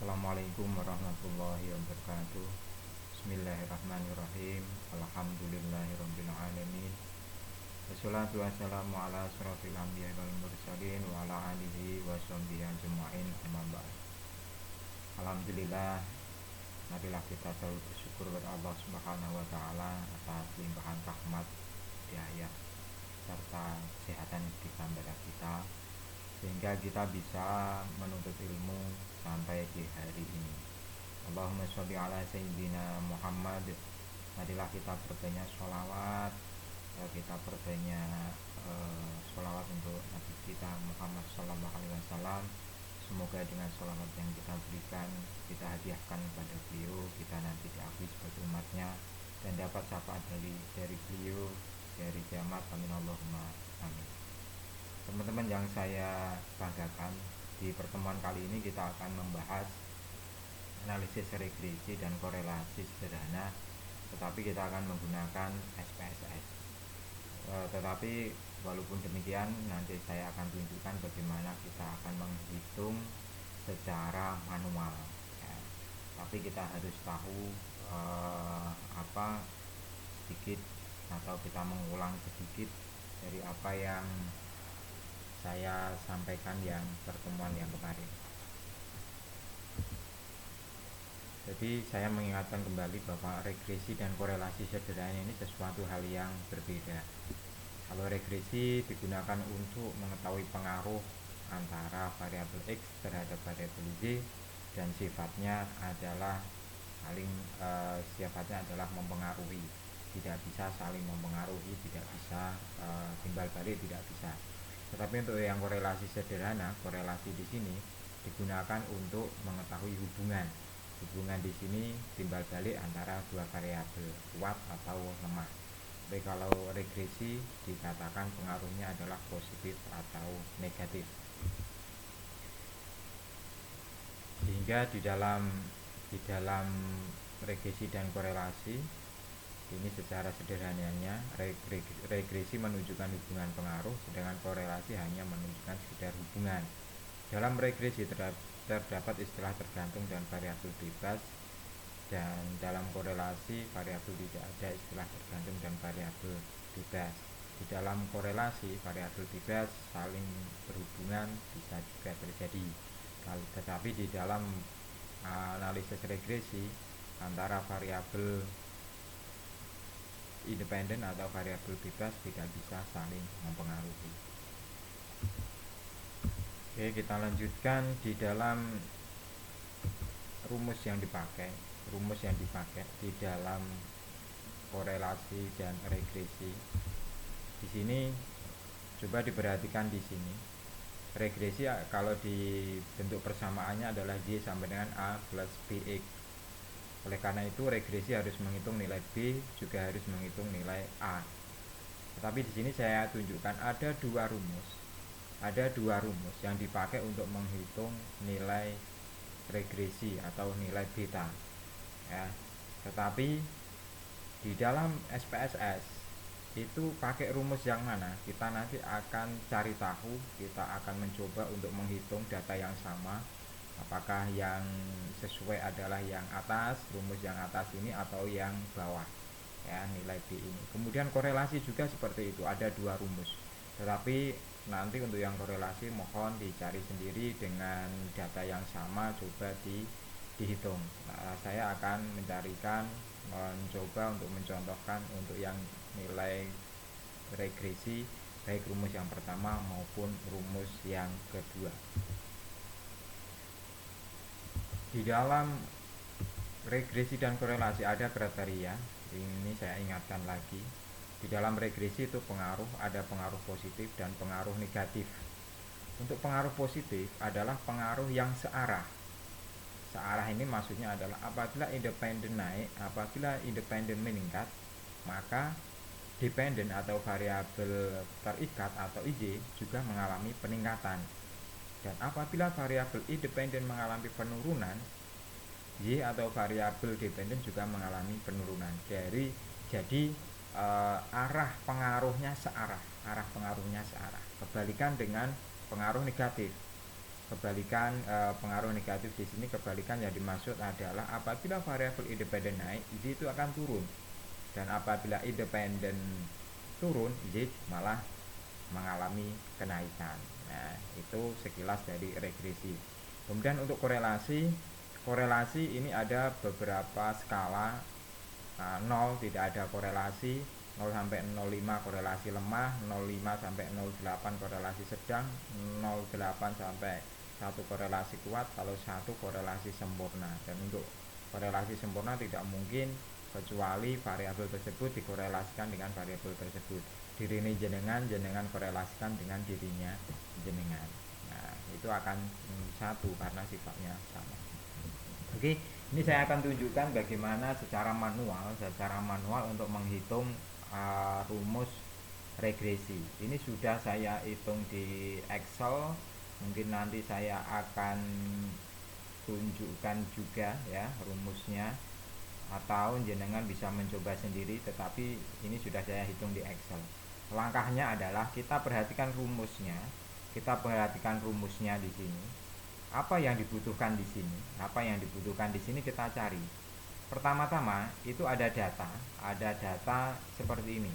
Assalamualaikum warahmatullahi wabarakatuh. Bismillahirrahmanirrahim. Alhamdulillahirrabbilalamin. Wassalatu wassalamu ala asyrafil anbiya wal mursalin wa ala alihi wa sahbihi ajma'in, amma ba'd. Alhamdulillah, marilah kita selalu bersyukur kepada Allah Subhanahu wa taala atas limpahan rahmat, hidayah serta kesehatan yang ditambah kita, sehingga kita bisa menuntut ilmu sampai di hari ini. Allahumma sholli ala sayyidina Muhammad. Marilah kita perbanyak sholawat, kita perbanyak sholawat untuk Nabi kita Muhammad Sallallahu Alaihi Wasallam. Semoga dengan sholawat yang kita berikan, kita hadiahkan kepada beliau, kita nanti diakui sebagai umatnya dan dapat syafaat dari beliau dari kiamat. Amin Allahumma amin. Teman-teman yang saya banggakan, di pertemuan kali ini kita akan membahas analisis regresi dan korelasi sederhana, tetapi kita akan menggunakan SPSS. Tetapi walaupun demikian, nanti saya akan tunjukkan bagaimana kita akan menghitung secara manual ya. Tapi kita harus tahu sedikit, atau kita mengulang sedikit dari apa yang saya sampaikan yang pertemuan yang kemarin. Jadi saya mengingatkan kembali bahwa regresi dan korelasi sederhana ini sesuatu hal yang berbeda. Kalau regresi digunakan untuk mengetahui pengaruh antara variabel X terhadap variabel Y, dan sifatnya adalah mempengaruhi, tidak bisa saling mempengaruhi, tidak bisa timbal balik, tidak bisa. Tetapi untuk yang korelasi sederhana, korelasi di sini digunakan untuk mengetahui hubungan di sini timbal balik antara dua variabel, kuat atau lemah. Tapi kalau regresi dikatakan pengaruhnya adalah positif atau negatif. Sehingga di dalam regresi dan korelasi ini secara sederhananya, regresi menunjukkan hubungan pengaruh, sedangkan korelasi hanya menunjukkan sekedar hubungan. Dalam regresi terdapat istilah tergantung dan variabel bebas, dan dalam korelasi variabel tidak ada istilah tergantung dan variabel bebas. Di dalam korelasi variabel bebas saling berhubungan bisa juga terjadi, tetapi di dalam analisis regresi antara variabel independen atau variabel bebas tidak bisa saling mempengaruhi. Oke, kita lanjutkan di dalam rumus yang dipakai di dalam korelasi dan regresi. Di sini coba diperhatikan, di sini regresi kalau di bentuk persamaannya adalah Y sama dengan A plus BX. Oleh karena itu regresi harus menghitung nilai B, juga harus menghitung nilai A. Tetapi di sini saya tunjukkan ada dua rumus yang dipakai untuk menghitung nilai regresi atau nilai beta ya. Tetapi di dalam SPSS itu pakai rumus yang mana, kita nanti akan cari tahu. Kita akan mencoba untuk menghitung data yang sama, apakah yang sesuai adalah yang atas, rumus yang atas ini, atau yang bawah ya, nilai B ini. Kemudian korelasi juga seperti itu, ada dua rumus. Tetapi nanti untuk yang korelasi mohon dicari sendiri dengan data yang sama, coba dihitung. Saya akan mencoba untuk mencontohkan untuk yang nilai regresi, baik rumus yang pertama maupun rumus yang kedua. Di dalam regresi dan korelasi ada kriteria, ini saya ingatkan lagi. Di dalam regresi itu ada pengaruh positif dan pengaruh negatif. Untuk pengaruh positif adalah pengaruh yang searah. Searah ini maksudnya adalah apabila independen naik, apabila independen meningkat, maka dependen atau variabel terikat atau IJ juga mengalami peningkatan. Dan apabila variabel independen mengalami penurunan, Y atau variabel dependen juga mengalami penurunan. Jadi arah pengaruhnya searah. Kebalikan dengan pengaruh negatif. Kebalikan pengaruh negatif di sini, kebalikan yang dimaksud adalah apabila variabel independen naik, Z itu akan turun, dan apabila independen turun, Z malah mengalami kenaikan. Nah, itu sekilas dari regresi. Kemudian untuk korelasi ini ada beberapa skala. 0 tidak ada korelasi, 0 sampai 0,5 korelasi lemah, 0,5 sampai 0,8 korelasi sedang, 0,8 sampai 1 korelasi kuat, kalau 1 korelasi sempurna. Dan untuk korelasi sempurna tidak mungkin kecuali variabel tersebut dikorelasikan dengan variabel tersebut. Diri ini jenengan korelasikan dengan dirinya jenengan. Nah, itu akan satu karena sifatnya sama. Oke, ini saya akan tunjukkan bagaimana secara manual untuk menghitung rumus regresi. Ini sudah saya hitung di Excel. Mungkin nanti saya akan tunjukkan juga ya rumusnya, atau jenengan bisa mencoba sendiri, tetapi ini sudah saya hitung di Excel. Langkahnya adalah kita perhatikan rumusnya. Di sini. Apa yang dibutuhkan di sini? Kita cari. Pertama-tama itu ada data seperti ini.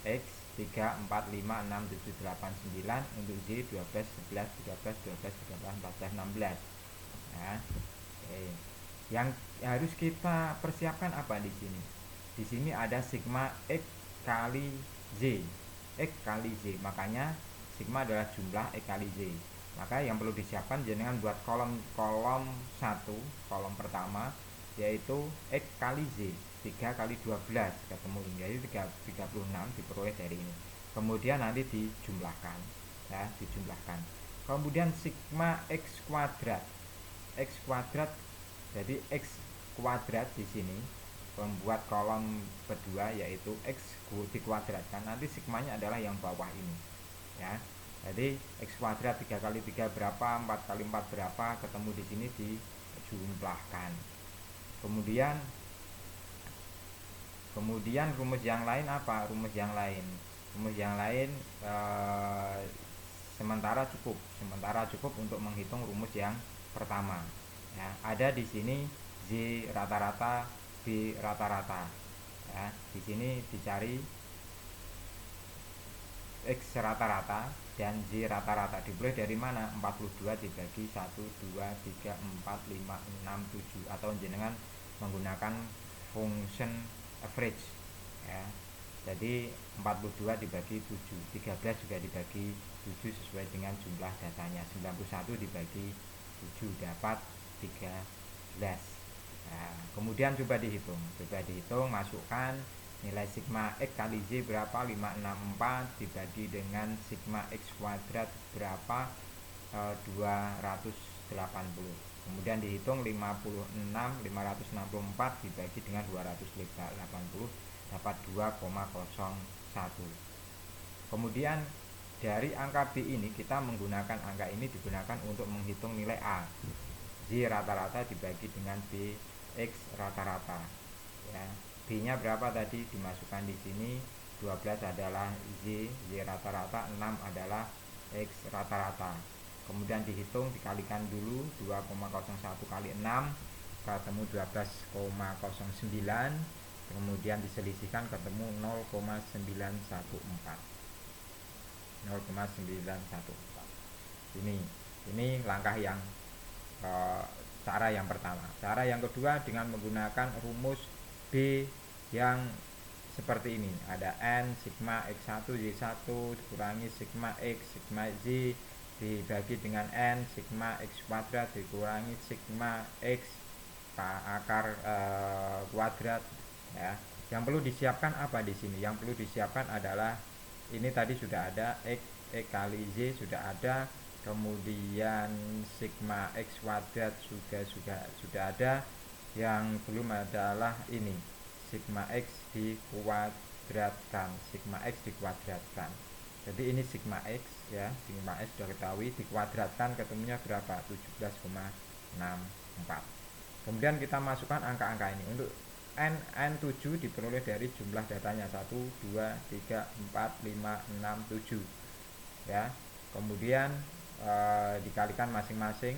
X 3, 4, 5, 6, 7, 8, 9, untuk Z 12, 11, 13, 12, 13, 14, 16. Ya. Oke. Yang harus kita persiapkan apa di sini? Di sini ada sigma X kali Z. X kali Z. Makanya sigma adalah jumlah X kali Z. Maka yang perlu disiapkan jenengan buat kolom 1, kolom pertama, yaitu X kali Z, 3 kali 12 ketemu ini, yaitu 36 diperoleh dari ini. Kemudian nanti dijumlahkan ya, kemudian sigma X kuadrat, jadi X kuadrat di sini membuat kolom kedua, yaitu X dikuadratkan, nanti sigmanya adalah yang bawah ini ya. Jadi X kuadrat 3 kali 3 berapa, 4 kali 4 berapa, ketemu di sini dijumlahkan. Kemudian rumus yang lain apa? Rumus yang lain sementara cukup untuk menghitung rumus yang pertama. Ya, ada di sini Z rata-rata, B rata-rata. Ya, di sini dicari X rata-rata dan Z rata-rata. Diperoleh dari mana? 42 dibagi 1, 2, 3, 4, 5, 6, 7, atau jenengan menggunakan function average ya. Jadi 42 dibagi 7, 13 juga dibagi 7 sesuai dengan jumlah datanya. 91 dibagi 7 dapat 13. Nah, kemudian coba dihitung, masukkan nilai sigma X kali Z berapa, 564 dibagi dengan sigma X kuadrat berapa, 280. Kemudian dihitung 564 dibagi dengan 280 dapat 2,01. Kemudian dari angka B ini kita menggunakan angka ini digunakan untuk menghitung nilai A. Z rata-rata dibagi dengan B X rata-rata ya. B-nya berapa tadi? Dimasukkan di sini. 12 adalah Z rata-rata, 6 adalah X rata-rata. Kemudian dihitung, dikalikan dulu 2,01 kali 6 ketemu 12,09. Kemudian diselisihkan ketemu 0,914. Ini langkah yang cara yang pertama. Cara yang kedua dengan menggunakan rumus B yang seperti ini. Ada N sigma X1 Y1 dikurangi sigma X sigma Z dibagi dengan N sigma X kuadrat dikurangi sigma X akar kuadrat ya. Yang perlu disiapkan apa di sini? Yang perlu disiapkan adalah ini tadi sudah ada X kali Z sudah ada, kemudian sigma X kuadrat sudah ada. Yang belum adalah ini sigma X dikuadratkan, jadi ini sigma X ya, sigma X sudah ketahui, dikuadratkan ketemunya berapa, 17,64. kemudian kita masukkan angka-angka ini. Untuk N7 diperoleh dari jumlah datanya 1, 2, 3, 4, 5, 6, 7 ya. Kemudian dikalikan masing-masing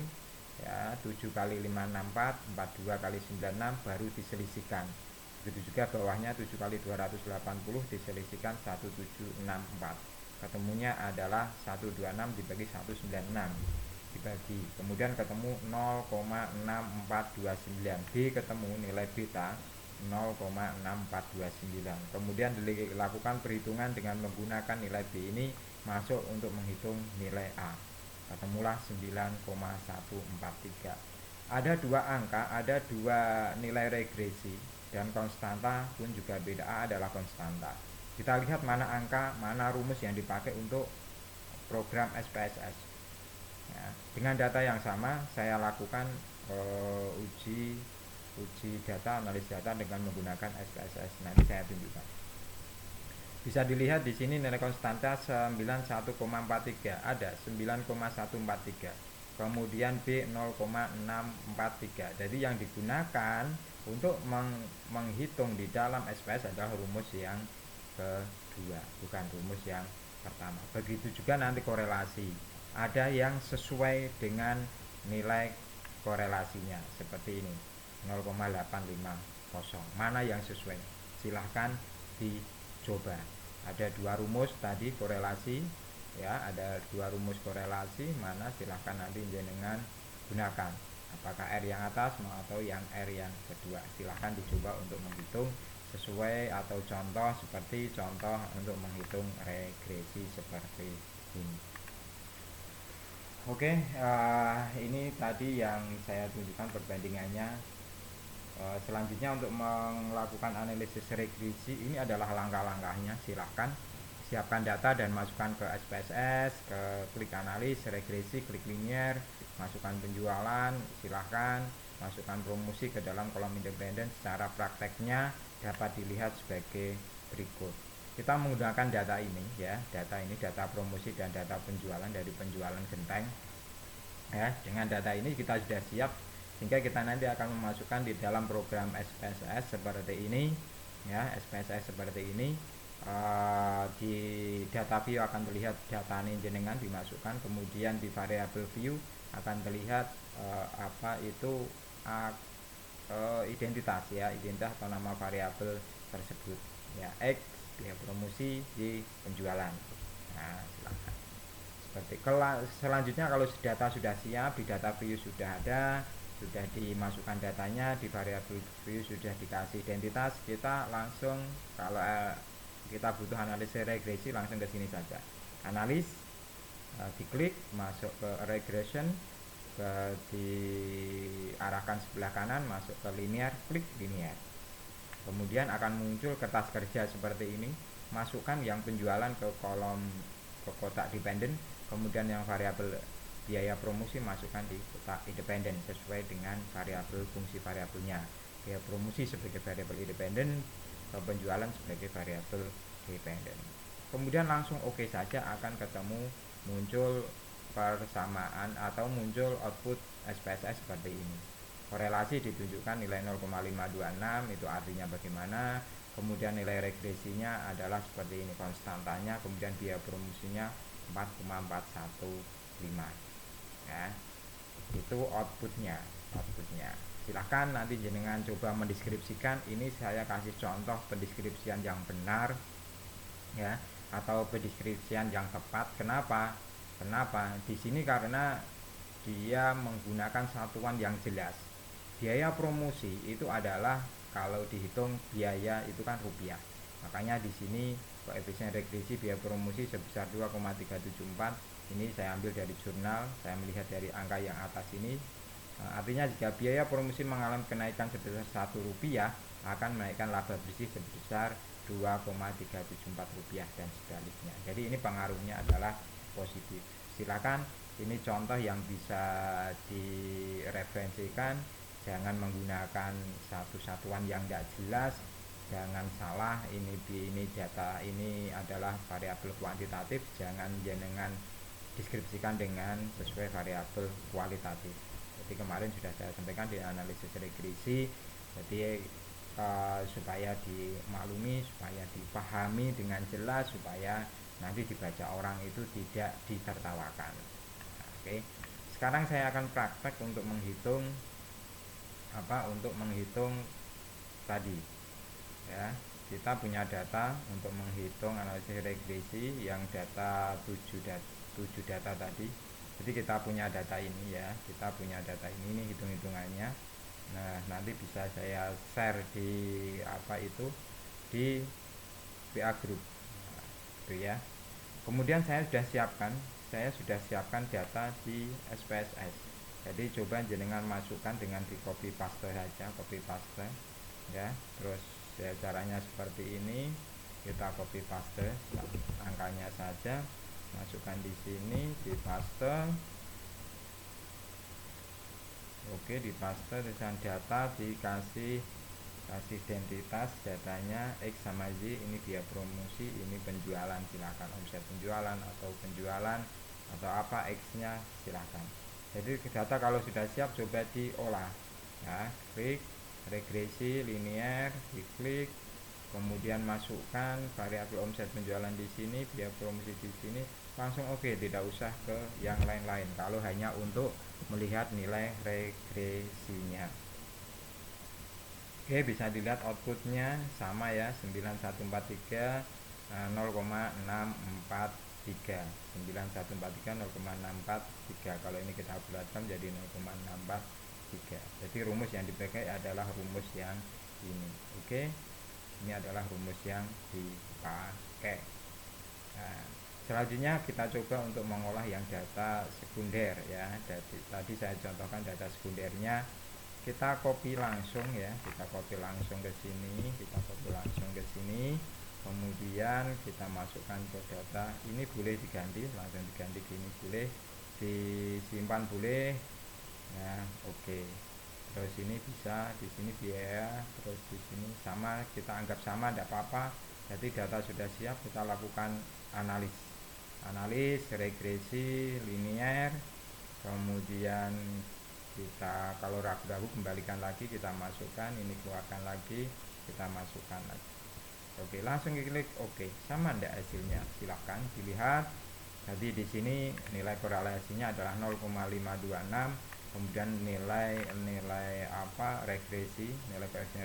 ya, 7 kali 5 64, 42 kali 96 baru diselisihkan. Begitu juga bawahnya 7 kali 280 diselisihkan 1764. Ketemunya adalah 126 dibagi 196 dibagi, kemudian ketemu 0,6429. B ketemu nilai beta 0,6429. Kemudian dilakukan perhitungan dengan menggunakan nilai B ini masuk untuk menghitung nilai A. Ketemulah 9,143. Ada dua angka, ada dua nilai regresi, dan konstanta pun juga beda. A adalah konstanta. Kita lihat mana angka, mana rumus yang dipakai untuk program SPSS ya. Dengan data yang sama saya lakukan uji data, analis data dengan menggunakan SPSS. Nanti saya tunjukkan. Bisa dilihat di sini nilai konstanta 91,43, ada 9,143. Kemudian B 0,643. Jadi yang digunakan untuk menghitung di dalam SPS adalah rumus yang kedua, bukan rumus yang pertama. Begitu juga nanti korelasi. Ada yang sesuai dengan nilai korelasinya seperti ini 0,850. Mana yang sesuai? Silahkan dicoba. Ada dua rumus tadi korelasi ya, ada dua rumus korelasi, mana silahkan nanti jenengan gunakan, apakah R yang atas atau yang R yang kedua. Silahkan dicoba untuk menghitung sesuai, atau contoh seperti contoh untuk menghitung regresi seperti ini. Oke, ini tadi yang saya tunjukkan perbandingannya. Selanjutnya untuk melakukan analisis regresi ini adalah langkah-langkahnya. Silahkan siapkan data dan masukkan ke SPSS, ke klik analis, regresi, klik linear, masukkan penjualan, silahkan masukkan promosi ke dalam kolom independen. Secara prakteknya dapat dilihat sebagai berikut. Kita menggunakan data ini ya, data promosi dan data penjualan dari penjualan genteng ya. Dengan data ini kita sudah siap sehingga kita nanti akan memasukkan di dalam program SPSS seperti ini ya. SPSS seperti ini, di data view akan terlihat data ini jenengan dimasukkan, kemudian di variable view akan terlihat apa itu identitas ya, identitas atau nama variabel tersebut ya, X biaya promosi, Y penjualan. Nah, silakan. Seperti selanjutnya kalau data sudah siap, di data view sudah ada, sudah dimasukkan datanya, di variabel view sudah dikasih identitas, kita langsung kalau kita butuh analisis regresi langsung ke sini saja. Analis, diklik masuk ke regression, diarahkan sebelah kanan masuk ke linear, klik linear. Kemudian akan muncul kertas kerja seperti ini. Masukkan yang penjualan ke kolom, ke kotak dependen, kemudian yang variabel biaya promosi masukkan di kotak independen sesuai dengan variabel fungsi variabelnya. Biaya promosi sebagai variabel independen, penjualan sebagai variabel dependen. Kemudian langsung oke saja, akan ketemu muncul persamaan atau muncul output SPSS seperti ini. Korelasi ditunjukkan nilai 0,526, itu artinya bagaimana. Kemudian nilai regresinya adalah seperti ini konstantanya, kemudian biaya promosinya 4,415 ya. Itu outputnya. Silahkan nanti jenengan coba mendeskripsikan. Ini saya kasih contoh pendeskripsian yang benar ya, atau pendeskripsian yang tepat. Kenapa di sini? Karena dia menggunakan satuan yang jelas. Biaya promosi itu adalah kalau dihitung biaya itu kan rupiah. Makanya di sini koefisien regresi biaya promosi sebesar 2,374. Ini saya ambil dari jurnal, saya melihat dari angka yang atas ini. Artinya jika biaya promosi mengalami kenaikan sebesar Rp1, akan menaikkan laba bersih sebesar Rp2,374 dan sebaliknya. Jadi ini pengaruhnya adalah positif. Silakan, ini contoh yang bisa direferensikan. Jangan menggunakan satu satuan yang tidak jelas, jangan salah. Ini data ini adalah variabel kuantitatif, jangan jenengan deskripsikan dengan sesuai variabel kualitatif. Jadi kemarin sudah saya sampaikan di analisis regresi. Jadi supaya dimaklumi, supaya dipahami dengan jelas, supaya nanti dibaca orang itu tidak ditertawakan. Oke, sekarang saya akan praktek untuk menghitung tadi ya. Kita punya data untuk menghitung analisis regresi yang data 7 data tadi. Jadi kita punya data ini ya, kita punya data ini nih hitung-hitungannya. Nah, nanti bisa saya share di WA group. Nah, itu ya. Kemudian saya sudah siapkan data di SPSS. Jadi coba jenengan masukkan dengan di copy paste saja, copy paste ya. Terus ya, caranya seperti ini, kita copy paste angkanya saja, masukkan di sini, di paste. Oke, di paste tulisan data, kasih identitas datanya X sama Y, ini dia promosi, ini penjualan, silakan omset penjualan atau penjualan atau apa X nya silakan. Jadi data kalau sudah siap coba diolah ya, klik regresi linear, diklik, kemudian masukkan variabel omset penjualan di sini, biaya promosi di sini, langsung oke, tidak usah ke yang lain-lain kalau hanya untuk melihat nilai regresinya. Oke, bisa dilihat outputnya sama ya, 9143 0,643 9143 0,643. Kalau ini kita bulatkan jadi 0,643. Jadi rumus yang dipakai adalah rumus yang ini. Oke, ini adalah rumus yang dipakai. Nah, selanjutnya kita coba untuk mengolah yang data sekunder ya. Tadi saya contohkan data sekundernya, kita copy langsung ya, kita copy langsung ke sini, kemudian kita masukkan ke data ini, boleh diganti, langsung diganti gini boleh, disimpan boleh ya. Oke, terus ini bisa di sini biaya, terus di sini sama, kita anggap sama, tidak apa-apa. Jadi data sudah siap, kita lakukan analis regresi linear, kemudian kita kalau ragu-ragu kembalikan lagi, kita masukkan ini, keluarkan lagi, kita masukkan lagi. Oke, langsung klik oke. Sama enggak hasilnya? Silahkan dilihat. Jadi di sini nilai korelasinya adalah 0,526, kemudian nilai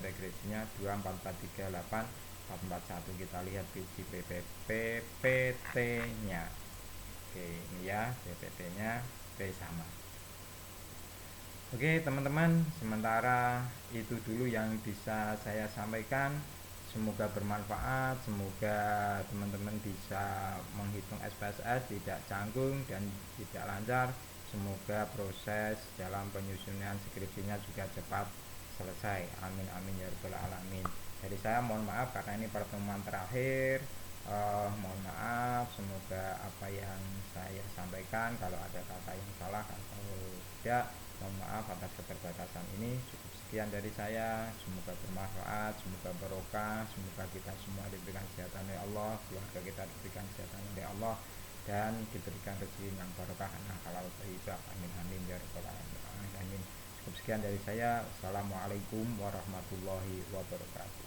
regresinya 24438 441. Kita lihat di PPT nya. Oke, ini ya PPT nya. Oke, sama. Oke teman-teman, sementara itu dulu yang bisa saya sampaikan. Semoga bermanfaat, semoga teman-teman bisa menghitung SPSS tidak canggung dan tidak lancar. Semoga proses dalam penyusunan skripsinya juga cepat selesai. Amin amin ya rabbal alamin. Jadi saya mohon maaf karena ini pertemuan terakhir. Mohon maaf, semoga apa yang saya sampaikan kalau ada kata yang salah atau tidak, mohon maaf atas keterbatasan ini. Cukup sekian dari saya, semoga bermanfaat, semoga barokah, semoga kita semua diberikan kesehatan oleh Allah, keluarga kita diberikan kesehatan oleh Allah, dan diberikan rezeki yang barokah nah halal thayyibah. Amin amin ya rabbal alamin. Cukup sekian dari saya. Assalamualaikum warahmatullahi wabarakatuh.